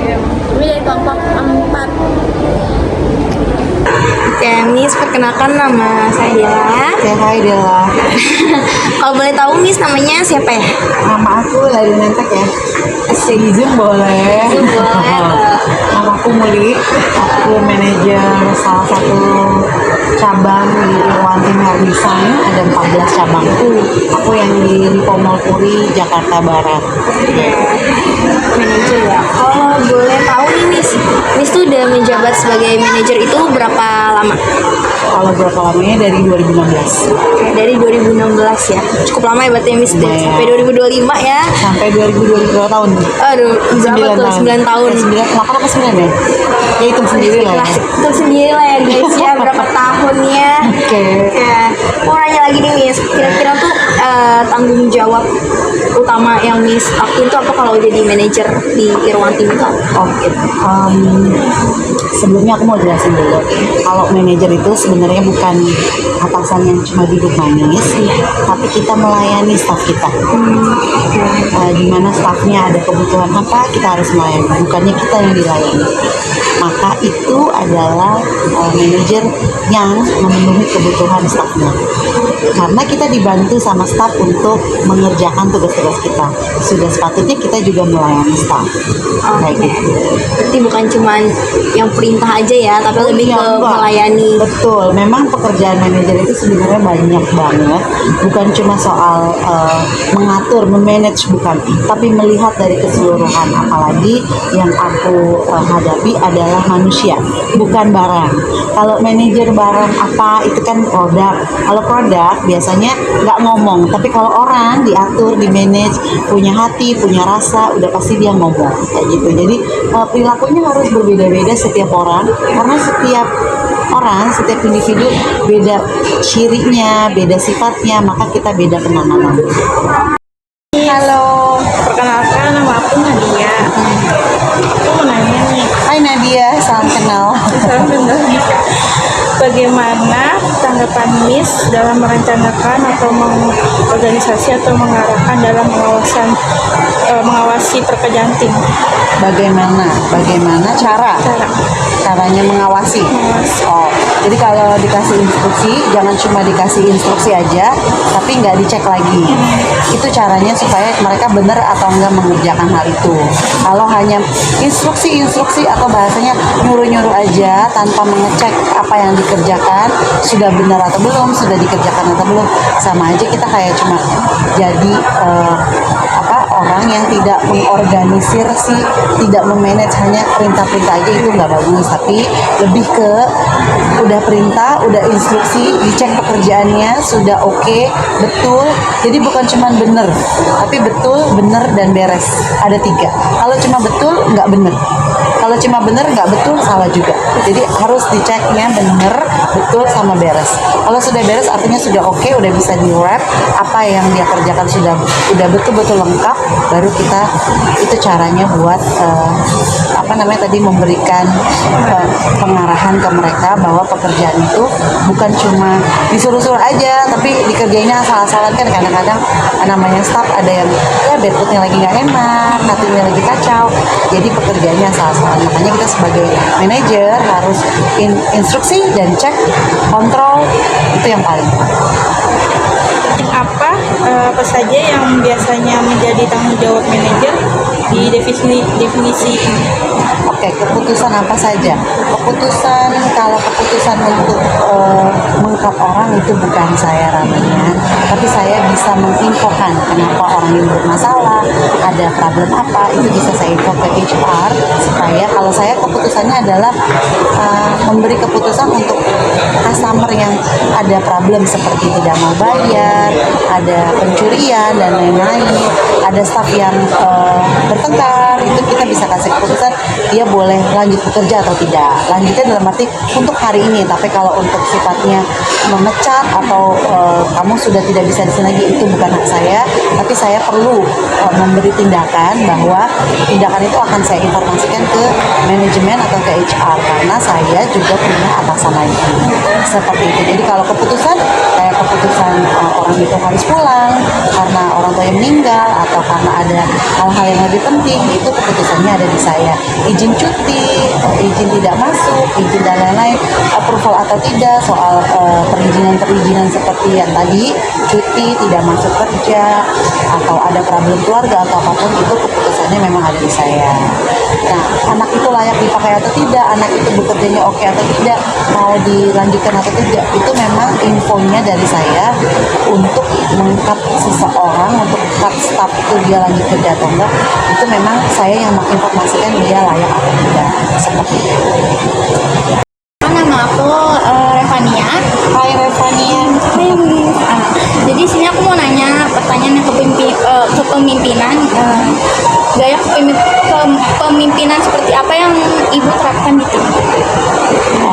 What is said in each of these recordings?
Ini dari kelompok 4. Oke, Miss, perkenalkan nama saya Dela. Hai Dela. Kalau boleh tahu Miss namanya siapa ya? Nama aku Lali Nentek ya. Izin boleh. Izin boleh. Nama aku Muli. Aku manajer salah satu cabang di Irwanti Hair Design. Ada 14 cabang. Aku yang di Lipo Mall Puri, Jakarta Barat. Ya, manajer ya. Kalau boleh tahu nih Miss tuh udah menjabat sebagai manajer itu berapa lama? Kalau berapa lamanya dari 2016. Oke, dari 2016 ya. Cukup lama ya berarti ya Miss. Lumayan. Sampai 2025 ya. Sampai 2022 tahun. Aduh, berapa tuh? 9 tahun. 8 apa 9 ya? Ya hitung sendiri lah ya. Hitung sendiri lah ya guys ya, berapa tahunnya. Oke. Ya, mau nanya lagi nih Miss, kira-kira tuh tanggung jawab utama yang Miss lakuin tuh apa kalau jadi manajer di Irwanti Mita? Oke, sebelumnya aku mau jelasin dulu. Kalau manajer itu sebenarnya bukan atasan yang cuma duduk manis, tapi kita melayani staf kita. Di mana stafnya ada kebutuhan apa, kita harus melayani, bukannya kita yang dilayani. Maka itu adalah manajer yang memenuhi kebutuhan stafnya. Karena kita dibantu sama staf untuk mengerjakan tugas-tugas kita. Sudah sepatutnya kita juga melayani staf. Kayak gitu. Berarti bukan cuma yang perintah aja ya, tapi lebih ke Enggak. melayani. Betul, memang pekerjaan manajer itu sebenarnya banyak banget. Bukan cuma soal mengatur, memanage, bukan. Tapi melihat dari keseluruhan. Apalagi yang aku hadapi adalah manusia, bukan barang. Kalau manajer barang apa, itu kan produk. Kalau produk biasanya nggak ngomong. Tapi kalau orang diatur, dimanage, punya hati, punya rasa, udah pasti dia ngomong. Kayak gitu. Jadi perilakunya harus berbeda-beda setiap orang. Karena setiap orang, setiap individu beda cirinya, beda sifatnya, maka kita beda penanganan. Halo, perkenalkan nama aku Nadia. Aku mau nanya nih, Hai Nadia, salam kenal. bagaimana tanggapan Miss dalam merencanakan atau mengorganisasi atau mengarahkan dalam mengawasi pekerjaan tim? Bagaimana caranya mengawasi? Oh, jadi kalau dikasih instruksi, jangan cuma dikasih instruksi aja, tapi nggak dicek lagi. Itu caranya supaya mereka benar atau enggak mengerjakan hal itu. Kalau hanya instruksi atau bahasanya nyuruh-nyuruh aja tanpa mengecek apa yang dikerjakan sudah benar atau belum, sudah dikerjakan atau belum, sama aja kita kayak cuma jadi orang yang tidak mengorganisir sih, tidak memanage, hanya perintah-perintah aja, itu nggak bagus. Tapi lebih ke udah perintah, udah instruksi, dicek pekerjaannya sudah oke, betul. Jadi bukan cuma bener, tapi betul, bener, dan beres. Ada 3. Kalau cuma betul nggak bener, kalau cuma bener nggak betul salah juga. Jadi harus diceknya bener, betul, sama beres. Kalau sudah beres artinya sudah oke, udah bisa di wrap, apa yang dia kerjakan sudah betul-betul lengkap, baru kita itu caranya buat memberikan pengarahan ke mereka bahwa pekerjaan itu bukan cuma disuruh-suruh aja tapi dikerjainnya asal-asalan. Kan kadang-kadang namanya staff ada yang ya bad moodnya lagi nggak enak, hatinya lagi kacau, jadi pekerjaannya asal-asalan. Makanya kita sebagai manajer harus instruksi dan cek, kontrol, itu yang paling Apa saja yang biasanya menjadi tanggung jawab manajer di definisi ini? Oke, keputusan apa saja? Kalau keputusan untuk mengkat orang itu bukan saya ranahnya, tapi saya bisa menginfokan kenapa orang ini bermasalah, ada problem apa, itu bisa saya info ke HR, supaya kalau saya keputusannya adalah memberi keputusan untuk customer yang ada problem seperti tidak mau bayar, ada pencurian dan lain-lain, ada staff yang bertengkar, itu kita bisa kasih keputusan dia boleh lanjut bekerja atau tidak. Lanjutnya dalam arti untuk hari ini, tapi kalau untuk sifatnya memecat atau kamu sudah tidak bisa di sini lagi, itu bukan hak saya, tapi saya perlu memberi tindakan, bahwa tindakan itu akan saya informasikan ke manajemen atau ke HR, karena saya juga punya atasan lagi seperti itu. Jadi kalau keputusan saya keputusan orang itu harus pulang karena orang tua yang meninggal atau karena ada hal-hal yang lebih penting, itu keputusannya ada di saya. Izin cuti, izin tidak masuk, izin dan lain-lain, approval atau tidak soal perizinan seperti yang tadi, cuti, tidak masuk kerja, atau ada problem keluarga atau apapun, itu keputusannya memang ada di saya. Nah, anak itu layak dipakai atau tidak, anak itu bekerjanya oke atau tidak, mau dilanjutkan atau tidak, itu memang infonya dari saya untuk mengkat seseorang, untuk cut staff itu dia lanjut kerja atau enggak, itu memang saya yang menginformasikan dia layak atau tidak, seperti itu. Nama aku Revania. Hai Revania. Hai Miss. Jadi sini aku mau nanya pertanyaan yang kepemimpinan. Gaya kepemimpinan seperti apa yang ibu terapkan di tim?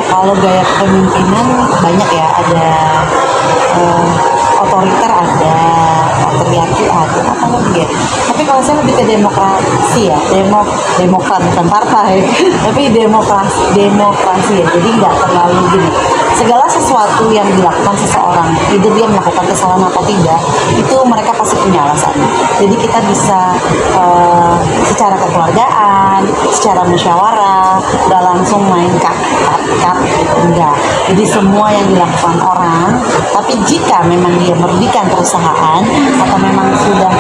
Kalau gaya kepemimpinan banyak ya, ada otoriter, ada patriarki, ada apa lagi ya. Tapi kalau saya lebih ke demokrasi ya, demokrat bukan partai, tapi demokrasi ya. Jadi nggak terlalu gini. Segala sesuatu yang dilakukan seseorang, itu dia melakukan kesalahan atau tidak, itu mereka pasti punya alasan. Jadi kita bisa secara kekeluargaan, secara musyawarah, nggak langsung main cut gitu, enggak. Jadi semua yang dilakukan orang, tapi jika memang dia merugikan perusahaan atau memang sudah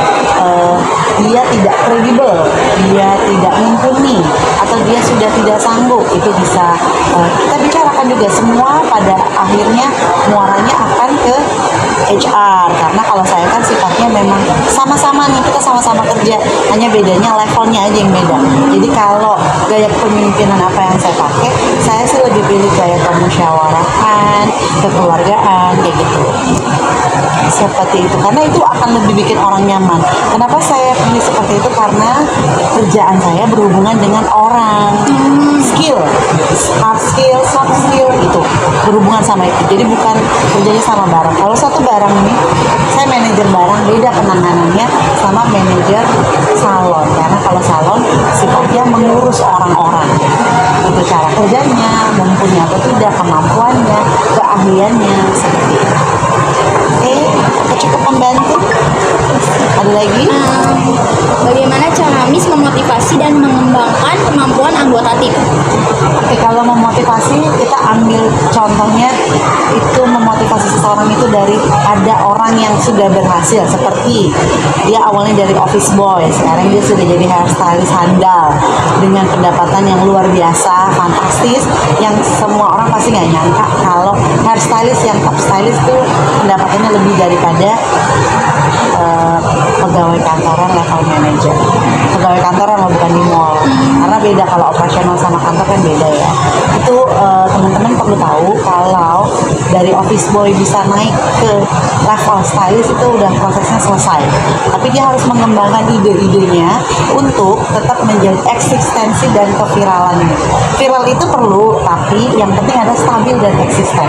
dia tidak kredibel, dia tidak mumpuni, atau dia sudah tidak sanggup, itu bisa kita bicarakan juga. Semua pada akhirnya muaranya akan ke HR, karena kalau saya kan sifatnya memang sama-sama nih, kita sama-sama kerja, hanya bedanya levelnya aja yang beda. Jadi kalau gaya kepemimpinan apa yang saya pakai, saya sih lebih pilih gaya kemusyawarahan, kekeluargaan, kayak gitu. Seperti itu, karena itu akan lebih bikin orang nyaman. Kenapa saya pilih seperti itu? Karena kerjaan saya berhubungan dengan orang, hard skill, soft skill, itu berhubungan sama itu. Jadi bukan kerjanya sama barang. Kalau satu barang ini, saya manajer barang, beda penanganannya sama manajer salon. Karena kalau salon sifatnya mengurus orang-orang, itu cara kerjanya, mumpuni atau tidak, kemampuannya, keahliannya, seperti itu. Oke, cukup membantu. Ada lagi? Bagaimana cara Miss memotivasi dan mengembangkan kemampuan anggota tim? Oke, kalau memotivasi, kita ambil contohnya itu memotivasi seseorang itu dari ada orang yang sudah berhasil, seperti dia awalnya dari office boy, sekarang dia sudah jadi hairstylist handal dengan pendapatan yang luar biasa, fantastis, yang semua orang pasti nggak nyangka kalau hairstylist yang top stylist itu pendapatannya lebih daripada pegawai kantoran level manager. Pegawai kantoran loh, bukan di mall. Karena beda, kalau operasional sama kantor kan beda ya. Itu teman-teman perlu tahu, kalau dari office boy bisa naik ke level stylist itu udah prosesnya selesai. Tapi dia harus mengembangkan ide-idenya untuk tetap menjadi eksistensi dan keviralannya. Viral itu perlu, tapi yang penting ada stabil dan eksisten.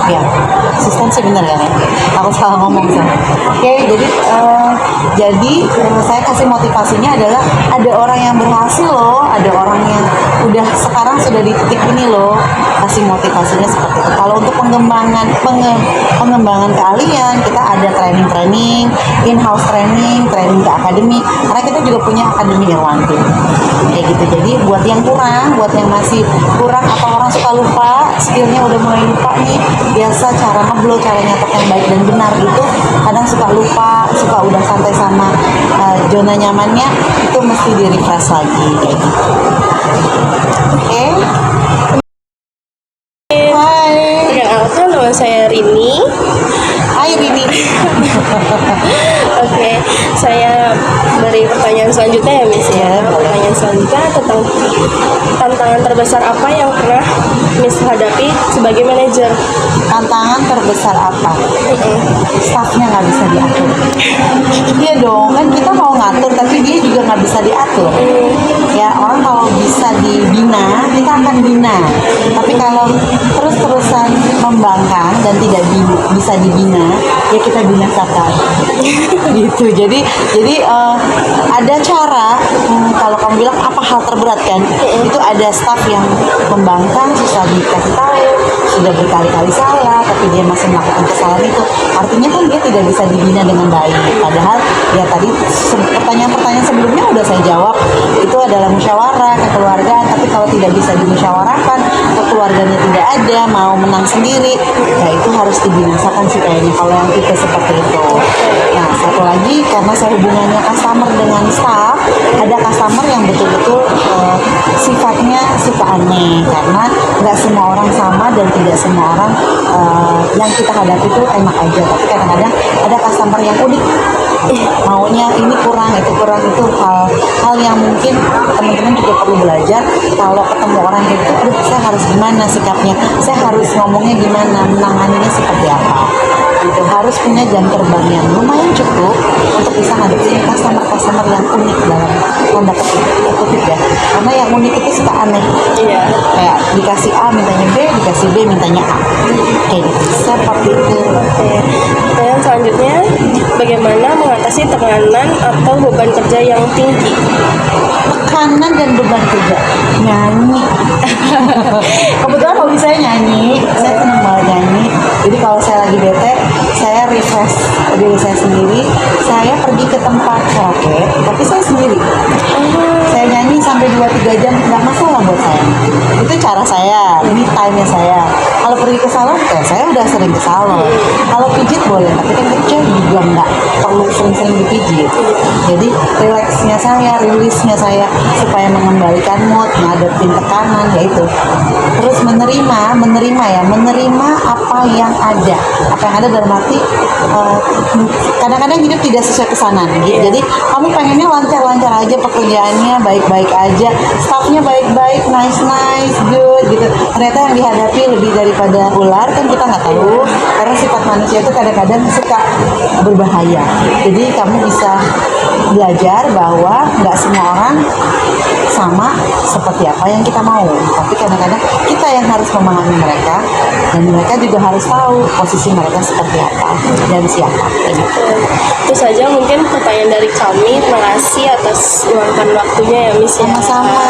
Ya, eksistensi bener kan ya? Aku salah ngomong sama. Oke, jadi saya kasih motivasinya adalah ada orang yang berhasil loh, ada orang yang sekarang sudah di titik ini loh, kasih motivasinya seperti itu. Kalau untuk pengembangan keahlian, kita ada training, in-house training ke akademi, karena kita juga punya akademi Irwanti kayak gitu. Jadi buat yang kurang, buat yang masih kurang atau orang suka lupa, skillnya udah mulai lupa nih, biasa cara ngeblow, cara nyatet yang baik dan benar itu kadang suka lupa, suka udah santai sama zona nyamannya, itu mesti di refresh lagi kayak gitu. Oke. Hai. Perkenalkan, nama saya Rini. Hai Rini. Oke, saya beri pertanyaan selanjutnya ya Miss ya. Pertanyaan selanjutnya tentang tantangan terbesar apa yang pernah Miss hadapi sebagai manajer? Tantangan terbesar apa? Staffnya nggak bisa diatur. Iya dong, kan kita mau ngatur tapi dia juga nggak bisa diatur. Ya, orang kalau bisa dibina, kita akan bina. Tapi kalau terus-terusan membangkang, dan tidak bisa dibina, ya kita binasakan. Gitu. Jadi ada cara, kalau kamu bilang apa hal terberat kan, itu ada staf yang membangkang, susah dikasih tahu, sudah berkali-kali salah, tapi dia masih melakukan kesalahan itu. Artinya kan dia tidak bisa dibina dengan baik. Padahal ya tadi pertanyaan-pertanyaan sebelumnya udah saya jawab, itu adalah musyawarah kekeluargaan. Tapi kalau tidak bisa dimusyawarahkan, keluarganya tidak ada, mau menang sendiri, ya itu harus dibinasakan sih kayaknya kalau yang tipe seperti itu. Nah, satu lagi, karena saya hubungannya customer dengan staff, ada customer yang betul-betul sifatnya suka aneh, karena nggak semua orang sama dan tidak semua orang yang kita hadapi itu enak aja. Tapi kadang-kadang ada customer yang unik, maunya ini kurang, itu hal yang mungkin teman-teman juga perlu belajar. Kalau ketemu orang gitu, aduh, saya harus gimana sikapnya, saya harus ngomongnya gimana, menanganinya seperti apa. Itu harus punya jam terbang yang lumayan cukup untuk bisa ngadepin customer yang unik dalam tanda kutip ya. Karena yang unik itu suka aneh. Iya. Kayak dikasih A mintanya B, dikasih B mintanya A. Kayak gitu. Seperti itu. Oke. Dan selanjutnya, bagaimana mengatasi tekanan atau beban kerja yang tinggi? Tekanan dan beban kerja. Nyanyi. Kebetulan hobi saya nyanyi. Saya senang banget nyanyi. Jadi kalau saya lagi bete, saya refresh diri saya sendiri. Saya pergi ke tempat karaoke, tapi saya sendiri. Saya nyanyi sampai 2-3 jam, nggak masalah buat saya. Itu cara saya, ini time-nya saya. Kalau pergi ke salon, saya udah sering ke salon. Kalau pijit boleh, tapi kan kerja juga nggak perlu sering-sering dipijit. Jadi relaxnya saya, rilisnya saya, supaya mengembalikan mood, ngadepin tekanan, yaitu terus menerima apa yang ada dalam arti kadang-kadang hidup tidak sesuai pesanan gitu. Jadi kamu pengennya lancar-lancar aja pekerjaannya, baik-baik aja, staffnya baik-baik, nice, good gitu. Ternyata yang dihadapi lebih daripada ular, kan kita nggak tahu, karena sifat manusia itu kadang-kadang suka berbahaya. Jadi kamu bisa belajar bahwa nggak semua orang sama seperti apa yang kita mau, tapi kadang-kadang kita yang harus memahami mereka, dan mereka juga harus tahu posisi mereka seperti apa dan siapa. Itu saja mungkin pertanyaan dari kami. Terima kasih atas luangkan waktunya ya Miss. Sama-sama.